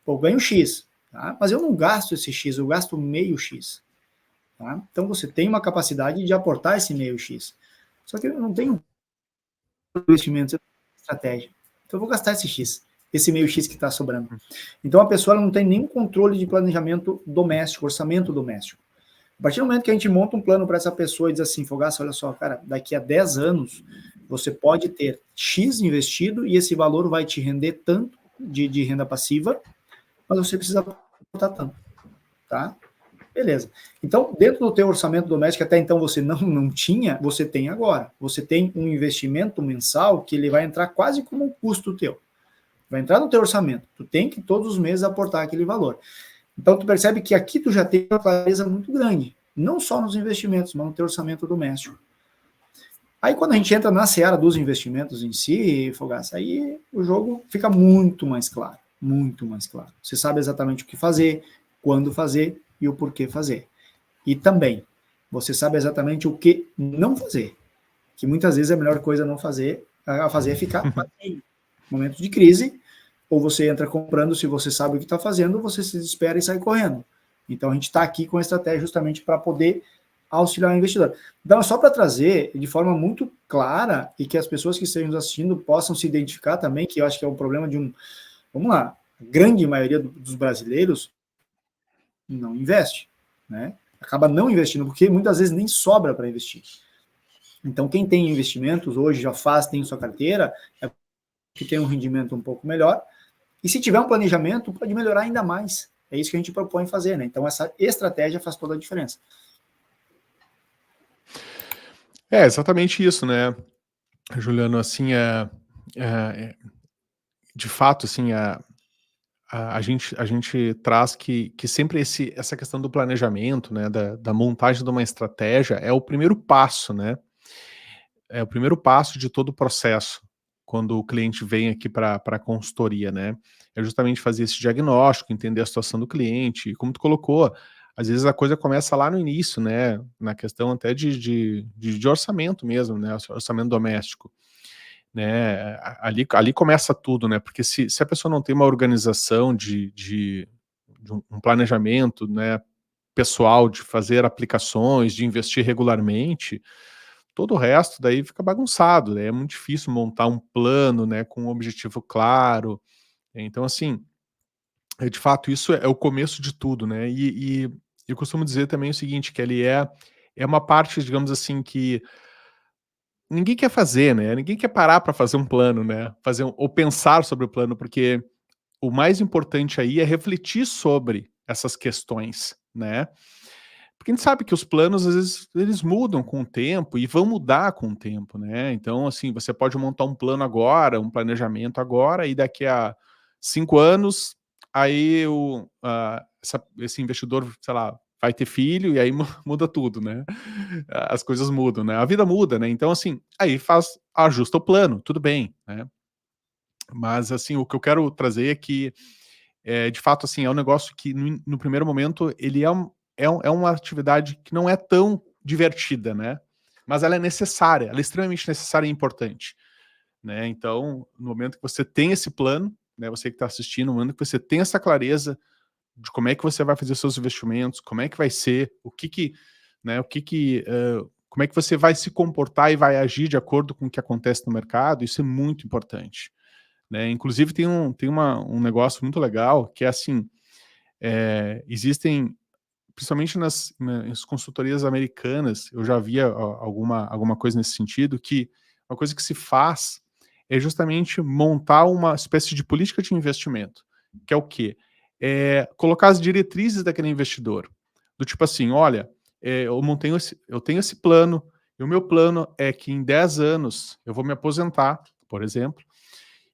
pô, eu ganho X, tá? Mas eu não gasto esse X, eu gasto meio X. Tá? Então você tem uma capacidade de aportar esse meio X. Só que eu não tenho investimento, estratégia. Então eu vou gastar esse X, esse meio X que está sobrando. Então a pessoa não tem nenhum controle de planejamento doméstico, orçamento doméstico. A partir do momento que a gente monta um plano para essa pessoa e diz assim, Fogaça, olha só, cara, daqui a 10 anos você pode ter X investido e esse valor vai te render tanto de renda passiva, mas você precisa aportar tanto, tá? Beleza. Então, dentro do teu orçamento doméstico, até então você não tinha, você tem agora. Você tem um investimento mensal que ele vai entrar quase como um custo teu. Vai entrar no teu orçamento. Tu tem que todos os meses aportar aquele valor. Então, tu percebe que aqui tu já tem uma clareza muito grande. não só nos investimentos, mas no teu orçamento doméstico. Aí quando a gente entra na seara dos investimentos em si, Fogaça, aí o jogo fica muito mais claro, muito mais claro. Você sabe exatamente o que fazer, quando fazer e o porquê fazer. E também, você sabe exatamente o que não fazer, que muitas vezes a melhor coisa a fazer é ficar em momentos de crise, ou você entra comprando se você sabe o que está fazendo, ou você se desespera e sai correndo. Então a gente está aqui com a estratégia justamente para poder auxiliar o investidor. Então, só para trazer de forma muito clara e que as pessoas que estejam nos assistindo possam se identificar também, que eu acho que é um problema de vamos lá, a grande maioria dos brasileiros não investe, né? Acaba não investindo, porque muitas vezes nem sobra para investir. Então, quem tem investimentos hoje já tem sua carteira, é que tem um rendimento um pouco melhor, e se tiver um planejamento, pode melhorar ainda mais. É isso que a gente propõe fazer, né? Então, essa estratégia faz toda a diferença. É exatamente isso, né, Juliano? Assim, de fato, assim, a gente traz que sempre essa questão do planejamento, né, da montagem de uma estratégia é o primeiro passo, né? É o primeiro passo de todo o processo, quando o cliente vem aqui para a consultoria, né? É justamente fazer esse diagnóstico, entender a situação do cliente, e como tu colocou, às vezes a coisa começa lá no início, né? Na questão até de orçamento mesmo, né? Orçamento doméstico, né? Ali começa tudo, né? Porque se a pessoa não tem uma organização de um planejamento, né, pessoal, de fazer aplicações, de investir regularmente, todo o resto daí fica bagunçado, né? É muito difícil montar um plano, né, com um objetivo claro. Então, assim, de fato, isso é o começo de tudo, né? E eu costumo dizer também o seguinte, que ele é uma parte, digamos assim, que ninguém quer fazer, né? Ninguém quer parar para fazer um plano, né? Ou pensar sobre o plano, porque o mais importante aí é refletir sobre essas questões, né? Porque a gente sabe que os planos, às vezes, eles mudam com o tempo e vão mudar com o tempo, né? Então, assim, você pode montar um plano agora, um planejamento agora, e daqui a 5 anos, aí esse investidor, sei lá, vai ter filho e aí muda tudo, né? As coisas mudam, né? A vida muda, né? Então, assim, aí ajusta o plano, tudo bem, né? Mas, assim, o que eu quero trazer é que, de fato, assim, é um negócio que no primeiro momento ele é uma atividade que não é tão divertida, né? Mas ela é necessária, ela é extremamente necessária e importante, né? Então, no momento que você tem esse plano, né, você que está assistindo, no momento que você tem essa clareza de como é que você vai fazer seus investimentos, como é que vai ser, né, como é que você vai se comportar e vai agir de acordo com o que acontece no mercado, isso é muito importante, né? Inclusive tem um negócio muito legal que é assim, existem, principalmente nas consultorias americanas, eu já via alguma coisa nesse sentido, que uma coisa que se faz é justamente montar uma espécie de política de investimento, que é o quê? É colocar as diretrizes daquele investidor, do tipo assim, olha, eu tenho esse plano, e o meu plano é que em 10 anos eu vou me aposentar, por exemplo,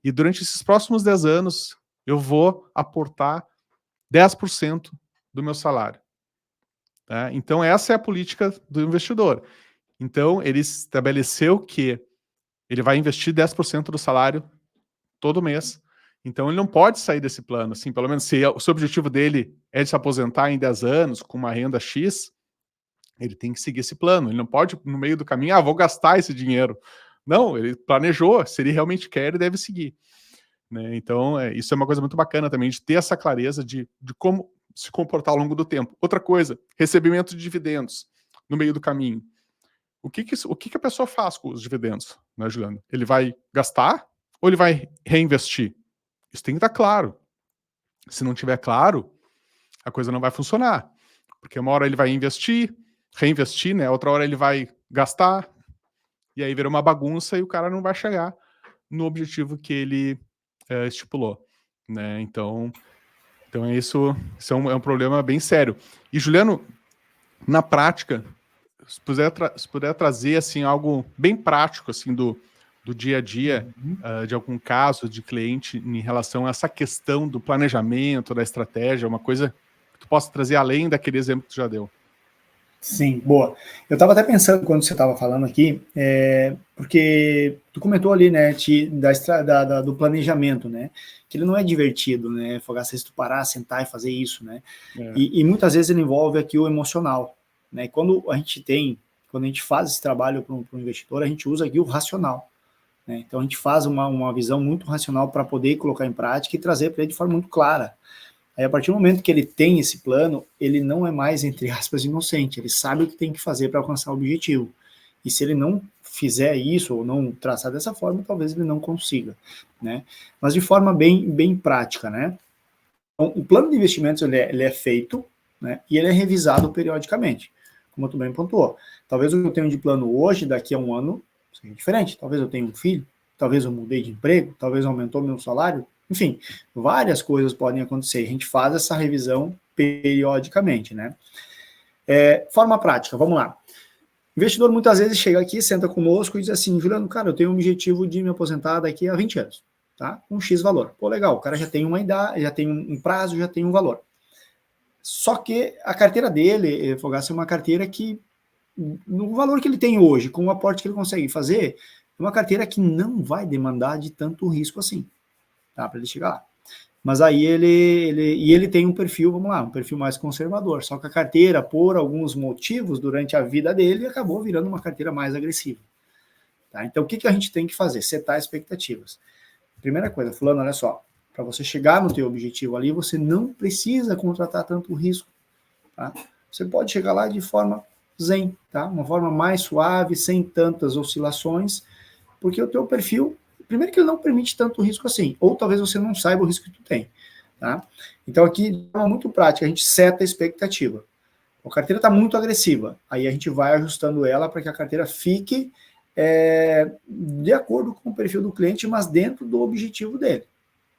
e durante esses próximos 10 anos eu vou aportar 10% do meu salário. Tá? Então, essa é a política do investidor. Então, ele estabeleceu que ele vai investir 10% do salário todo mês. Então, ele não pode sair desse plano. Assim, pelo menos se o seu objetivo dele é de se aposentar em 10 anos com uma renda X, ele tem que seguir esse plano. Ele não pode, no meio do caminho, vou gastar esse dinheiro. Não, ele planejou. Se ele realmente quer, ele deve seguir. Né? Então, isso é uma coisa muito bacana também, de ter essa clareza de como se comportar ao longo do tempo. Outra coisa, recebimento de dividendos no meio do caminho. O que a pessoa faz com os dividendos, né, Juliano? Ele vai gastar ou ele vai reinvestir? Isso tem que estar claro. Se não tiver claro, a coisa não vai funcionar. Porque uma hora ele vai investir, reinvestir, né? Outra hora ele vai gastar, e aí vira uma bagunça e o cara não vai chegar no objetivo que ele estipulou, né? Então isso é um problema bem sério. E, Juliano, na prática, se puder trazer assim, algo bem prático assim, do dia a dia, de algum caso de cliente em relação a essa questão do planejamento, da estratégia, uma coisa que tu possa trazer além daquele exemplo que tu já deu. Sim, boa. Eu estava até pensando quando você estava falando aqui, porque tu comentou ali, né, do planejamento, né, que ele não é divertido, né, Fogaça, se tu parar, sentar e fazer isso, né, e muitas vezes ele envolve aqui o emocional, né, e quando a gente faz esse trabalho para um investidor, a gente usa aqui o racional, né, então a gente faz uma visão muito racional para poder colocar em prática e trazer para ele de forma muito clara. Aí, a partir do momento que ele tem esse plano, ele não é mais, entre aspas, inocente. Ele sabe o que tem que fazer para alcançar o objetivo. E se ele não fizer isso, ou não traçar dessa forma, talvez ele não consiga, né? Mas de forma bem prática, né? Então, o plano de investimentos, ele é feito, né? E ele é revisado periodicamente, como tu bem pontuou. Talvez o que eu tenho de plano hoje, daqui a um ano, seja diferente. Talvez eu tenha um filho, talvez eu mudei de emprego, talvez aumentou meu salário, enfim, várias coisas podem acontecer. A gente faz essa revisão periodicamente, né? Forma prática, vamos lá. O investidor muitas vezes chega aqui, senta conosco e diz assim, Juliano, cara, eu tenho um objetivo de me aposentar daqui a 20 anos, tá? Um X valor. Pô, legal, o cara já tem uma idade, já tem um prazo, já tem um valor. Só que a carteira dele, Fogaça, é uma carteira que, no valor que ele tem hoje, com o aporte que ele consegue fazer, é uma carteira que não vai demandar de tanto risco assim, tá? Para ele chegar lá. Mas aí ele tem um perfil, vamos lá, um perfil mais conservador. Só que a carteira, por alguns motivos, durante a vida dele, acabou virando uma carteira mais agressiva. Tá? Então, o que a gente tem que fazer? Setar expectativas. Primeira coisa, fulano, olha só, para você chegar no teu objetivo ali, você não precisa contratar tanto risco. Tá? Você pode chegar lá de forma zen, tá? Uma forma mais suave, sem tantas oscilações, porque o teu perfil, primeiro que ele não permite tanto risco assim, ou talvez você não saiba o risco que tu tem, tá? Então aqui, de forma muito prática, a gente seta a expectativa. A carteira está muito agressiva, aí a gente vai ajustando ela para que a carteira fique de acordo com o perfil do cliente, mas dentro do objetivo dele,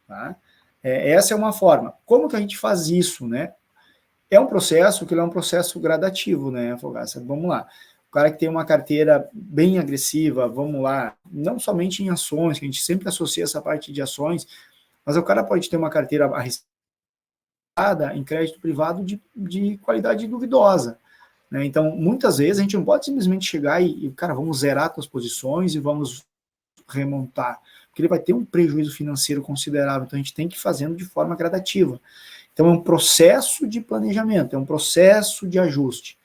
tá? Essa é uma forma. Como que a gente faz isso, né? É um processo que é um processo gradativo, né, Fogaça? Vamos lá. O cara que tem uma carteira bem agressiva, vamos lá, não somente em ações, que a gente sempre associa essa parte de ações, mas o cara pode ter uma carteira arriscada em crédito privado de qualidade duvidosa, né? Então, muitas vezes a gente não pode simplesmente chegar cara, vamos zerar suas posições e vamos remontar, porque ele vai ter um prejuízo financeiro considerável, então a gente tem que ir fazendo de forma gradativa. Então é um processo de planejamento, é um processo de ajuste.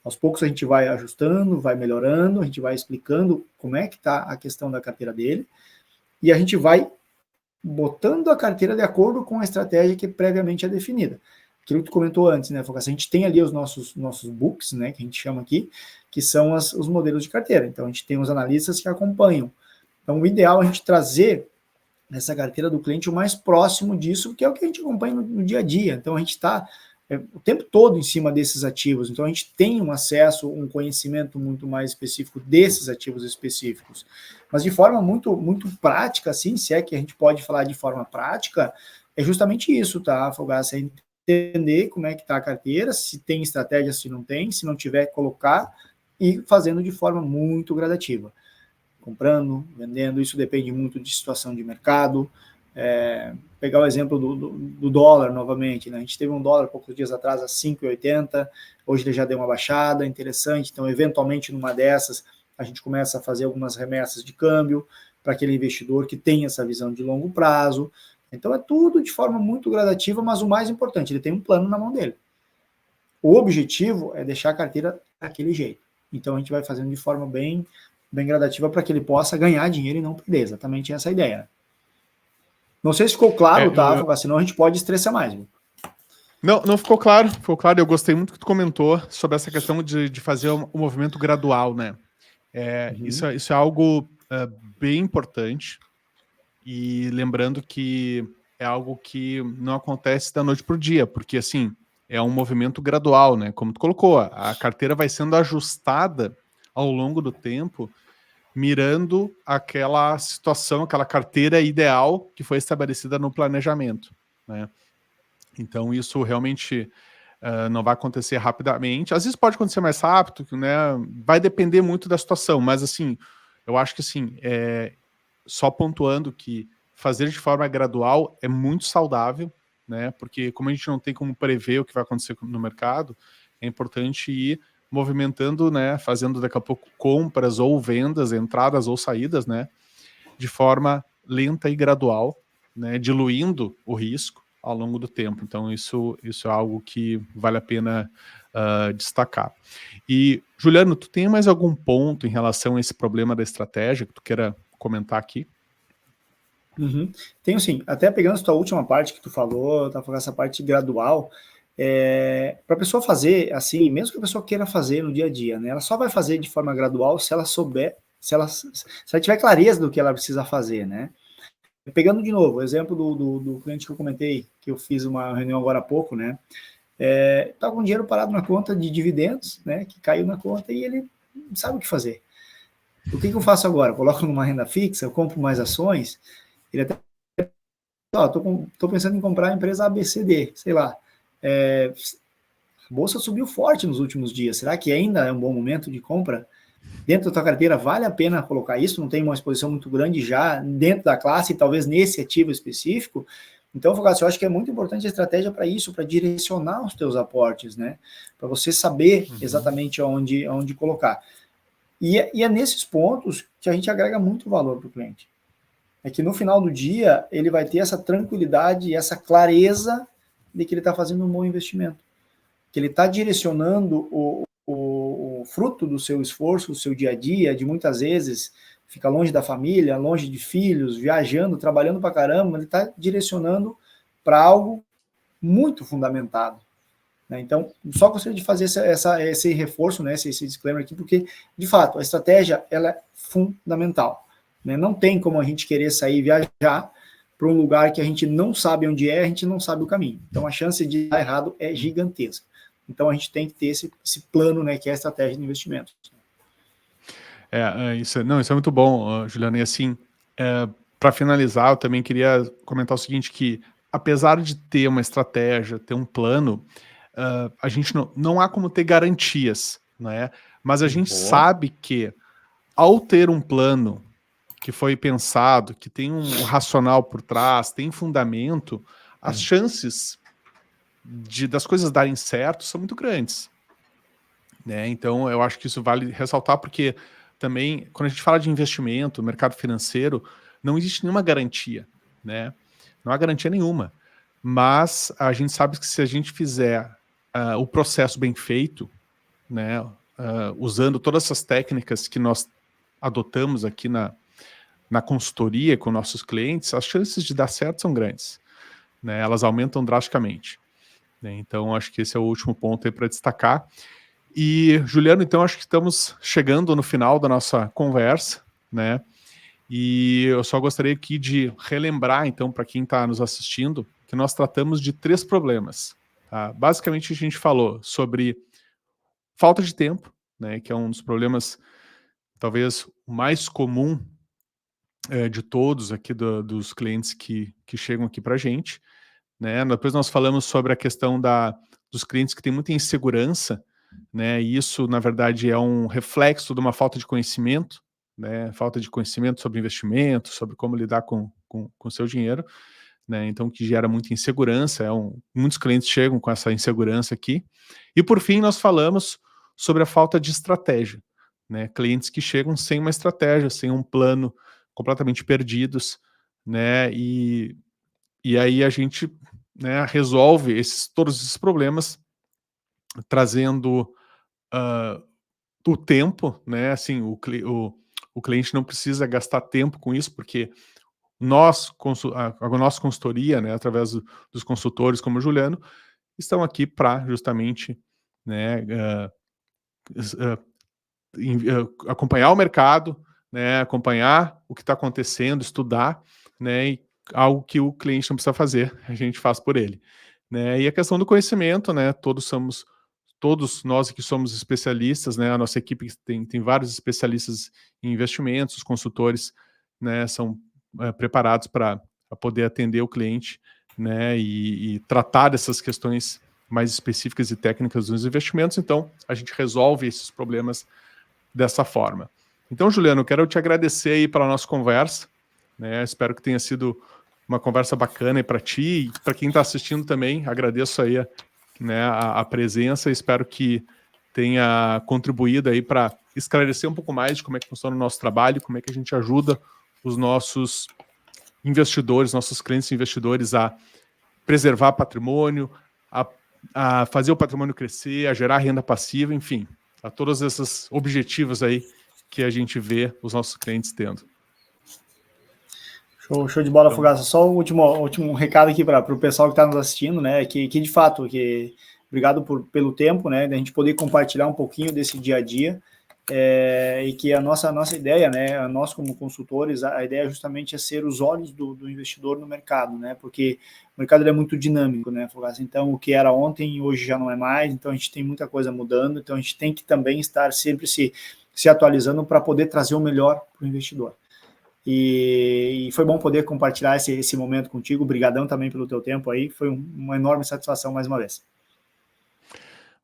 Aos poucos a gente vai ajustando, vai melhorando, a gente vai explicando como é que está a questão da carteira dele, e a gente vai botando a carteira de acordo com a estratégia que previamente é definida. Aquilo que tu comentou antes, né, Fogaça? A gente tem ali os nossos books, né, que a gente chama aqui, que são os modelos de carteira. Então a gente tem os analistas que acompanham. Então o ideal é a gente trazer essa carteira do cliente o mais próximo disso, porque é o que a gente acompanha no dia a dia. Então a gente está o tempo todo em cima desses ativos, então a gente tem um acesso, um conhecimento muito mais específico desses ativos específicos. Mas de forma muito prática, assim, se é que a gente pode falar de forma prática, é justamente isso, tá, Fogaça? É entender como é que está a carteira, se tem estratégia, se não tem, se não tiver, colocar e fazendo de forma muito gradativa. Comprando, vendendo, isso depende muito de situação de mercado. Pegar o exemplo do dólar novamente, né? A gente teve um dólar poucos dias atrás a 5,80, hoje ele já deu uma baixada, interessante, então eventualmente numa dessas a gente começa a fazer algumas remessas de câmbio para aquele investidor que tem essa visão de longo prazo. Então é tudo de forma muito gradativa, mas o mais importante, ele tem um plano na mão dele. O objetivo é deixar a carteira daquele jeito. Então a gente vai fazendo de forma bem gradativa para que ele possa ganhar dinheiro e não perder. Exatamente essa a ideia. Não sei se ficou claro, tá? Senão a gente pode estressar mais. Viu? Não ficou claro. Ficou claro. Eu gostei muito que tu comentou sobre essa questão de fazer um movimento gradual, né? Isso é algo bem importante. E lembrando que é algo que não acontece da noite para o dia, porque assim, é um movimento gradual, né? Como tu colocou, a carteira vai sendo ajustada ao longo do tempo, mirando aquela situação, aquela carteira ideal que foi estabelecida no planejamento, né? Então isso realmente não vai acontecer rapidamente. Às vezes pode acontecer mais rápido, né? Vai depender muito da situação, mas assim, eu acho que assim, só pontuando que fazer de forma gradual é muito saudável, né? Porque como a gente não tem como prever o que vai acontecer no mercado, é importante ir movimentando, né, fazendo daqui a pouco compras ou vendas, entradas ou saídas, né, de forma lenta e gradual, né, diluindo o risco ao longo do tempo. Então, isso é algo que vale a pena destacar. E, Juliano, tu tem mais algum ponto em relação a esse problema da estratégia que tu queira comentar aqui? Tenho sim. Até pegando a tua última parte que tu falou, tá falando essa parte gradual, para a pessoa fazer assim, mesmo que a pessoa queira fazer no dia a dia, né? Ela só vai fazer de forma gradual se ela souber, se ela tiver clareza do que ela precisa fazer, né? Pegando de novo o exemplo do cliente que eu comentei, que eu fiz uma reunião agora há pouco, né? Tá com dinheiro parado na conta de dividendos, né? Que caiu na conta e ele não sabe o que fazer. O que eu faço agora? Eu coloco numa renda fixa, eu compro mais ações. Ele até tô pensando em comprar a empresa ABCD, sei lá. A bolsa subiu forte nos últimos dias. Será que ainda é um bom momento de compra? Dentro da tua carteira, vale a pena colocar isso? Não tem uma exposição muito grande já dentro da classe, talvez nesse ativo específico? Então, Fogaça, eu acho que é muito importante a estratégia para isso, para direcionar os teus aportes, né? Para você saber exatamente onde colocar. E é nesses pontos que a gente agrega muito valor para o cliente. É que no final do dia, ele vai ter essa tranquilidade e essa clareza de que ele está fazendo um bom investimento. Que ele está direcionando o fruto do seu esforço, do seu dia a dia, de muitas vezes fica longe da família, longe de filhos, viajando, trabalhando pra caramba, ele está direcionando para algo muito fundamentado. Né? Então, só gostaria de fazer esse reforço, né, esse disclaimer aqui, porque, de fato, a estratégia ela é fundamental. Né? Não tem como a gente querer sair e viajar para um lugar que a gente não sabe onde é, a gente não sabe o caminho. Então, a chance de dar errado é gigantesca. Então, a gente tem que ter esse plano, né, que é a estratégia de investimento. Isso é muito bom, Juliano. E assim, para finalizar, eu também queria comentar o seguinte, que apesar de ter uma estratégia, ter um plano, a gente não há como ter garantias, né? Mas a gente sabe que, ao ter um plano que foi pensado, que tem um racional por trás, tem fundamento, as chances das coisas darem certo são muito grandes. Né? Então, eu acho que isso vale ressaltar, porque também, quando a gente fala de investimento, mercado financeiro, não existe nenhuma garantia, né? Não há garantia nenhuma. Mas a gente sabe que se a gente fizer o processo bem feito, né, usando todas essas técnicas que nós adotamos aqui na consultoria com nossos clientes, as chances de dar certo são grandes. Né? Elas aumentam drasticamente. Né? Então, acho que esse é o último ponto aí para destacar. E, Juliano, então acho que estamos chegando no final da nossa conversa, né? E eu só gostaria aqui de relembrar, então, para quem está nos assistindo, que nós tratamos de 3 problemas. Tá? Basicamente, a gente falou sobre falta de tempo, né? Que é um dos problemas, talvez, o mais comum de todos aqui dos clientes que chegam aqui para a gente. Né? Depois nós falamos sobre a questão dos clientes que têm muita insegurança, né? E isso, na verdade, é um reflexo de uma falta de conhecimento, né? Falta de conhecimento sobre investimento, sobre como lidar com o seu dinheiro, né? Então, que gera muita insegurança. Muitos clientes chegam com essa insegurança aqui. E, por fim, nós falamos sobre a falta de estratégia, né? Clientes que chegam sem uma estratégia, sem um plano, completamente perdidos, né? E aí a gente, né, resolve todos esses problemas trazendo o tempo, né? Assim, o cliente não precisa gastar tempo com isso, porque a nossa consultoria, né, através dos consultores como o Juliano, estão aqui para justamente, né, acompanhar o mercado, né, acompanhar o que está acontecendo, estudar, né, e algo que o cliente não precisa fazer, a gente faz por ele. Né? E a questão do conhecimento, né, todos nós que somos especialistas, né, a nossa equipe tem vários especialistas em investimentos, os consultores, né, são preparados para poder atender o cliente, né, e tratar dessas questões mais específicas e técnicas dos investimentos. Então, a gente resolve esses problemas dessa forma. Então, Juliano, eu quero te agradecer aí pela nossa conversa, né, espero que tenha sido uma conversa bacana aí para ti e para quem está assistindo também, agradeço aí, né, a presença, espero que tenha contribuído aí para esclarecer um pouco mais de como é que funciona o nosso trabalho, como é que a gente ajuda os nossos investidores, nossos clientes investidores a preservar patrimônio, a fazer o patrimônio crescer, a gerar renda passiva, enfim, a todos esses objetivos aí que a gente vê os nossos clientes tendo. Show de bola, Fogaça. Só o último recado aqui para o pessoal que está nos assistindo, né? Que de fato, obrigado pelo tempo, né? Da gente poder compartilhar um pouquinho desse dia a dia. E que a nossa ideia, né? Nós como consultores, a ideia justamente é ser os olhos do investidor no mercado, né? Porque o mercado é muito dinâmico, né, Fogaça? Então, o que era ontem, hoje já não é mais. Então, a gente tem muita coisa mudando. Então, a gente tem que também estar sempre se atualizando para poder trazer o melhor para o investidor. E foi bom poder compartilhar esse momento contigo. Obrigadão também pelo teu tempo aí. Foi uma enorme satisfação mais uma vez.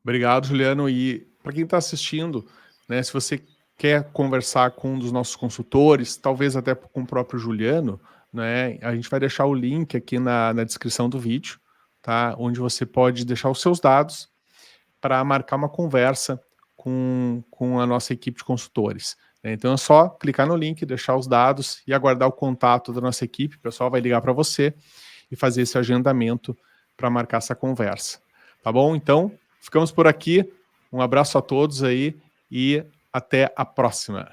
Obrigado, Juliano. E para quem está assistindo, né, se você quer conversar com um dos nossos consultores, talvez até com o próprio Juliano, né, a gente vai deixar o link aqui na descrição do vídeo, tá, onde você pode deixar os seus dados para marcar uma conversa com a nossa equipe de consultores. Então é só clicar no link, deixar os dados e aguardar o contato da nossa equipe. O pessoal vai ligar para você e fazer esse agendamento para marcar essa conversa. Tá bom? Então, ficamos por aqui. Um abraço a todos aí e até a próxima.